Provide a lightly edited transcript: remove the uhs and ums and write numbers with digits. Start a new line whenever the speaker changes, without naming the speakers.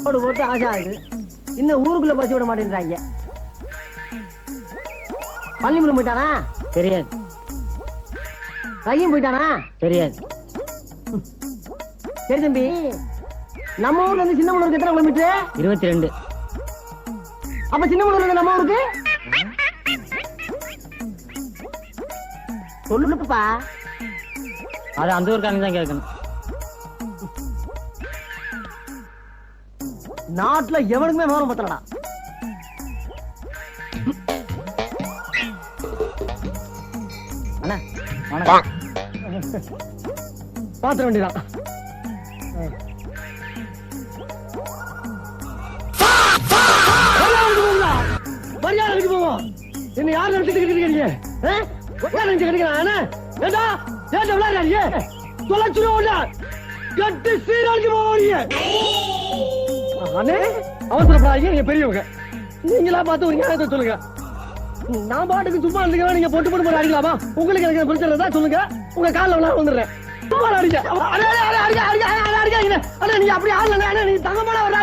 போட்டு ஆசை ஆகுது. இன்னும் ஊருக்குள்ள பசி விட மாட்டேன்றாங்க. பள்ளிமுறை போயிட்டானா? தெரியாது. கையும் போயிட்டானா? தெரியாது. சரி தம்பி, நம்ம ஊர்ல இருந்து சின்னமனூருக்கு எத்தனை கிலோமீட்டர்? 22. அப்ப சின்னமனூர்ல இருந்து நம்ம ஊருக்கு சொல்லுப்பா. அது அந்த ஊருக்காரங்க தான் கேட்கணும். நாட்டுல எவனுக்குமே விவரம் பத்தலடா. அண்ணா வணக்கம். பாத்திர வேண்டியதான். மரியாதைக்கு போவோம். என்ன யார் நினைச்சிட்டு இருக்கீங்க? அவசரப்படாதீங்க, பெரியவங்க. நீங்களா பார்த்து ஒரு நியாயத்தை சொல்லுங்க. நான் பாட்டுக்கு சும்மா இருந்துக்க, நீங்க பொட்டு போட்டு அடிக்கலாமா? உங்களுக்கு எனக்கு பிரச்சனை தான் சொல்லுங்க. உங்க காலில் வந்துடுறேன். அடிக்க நீங்க அப்படி ஆள் நீங்க தங்கமான ஒரு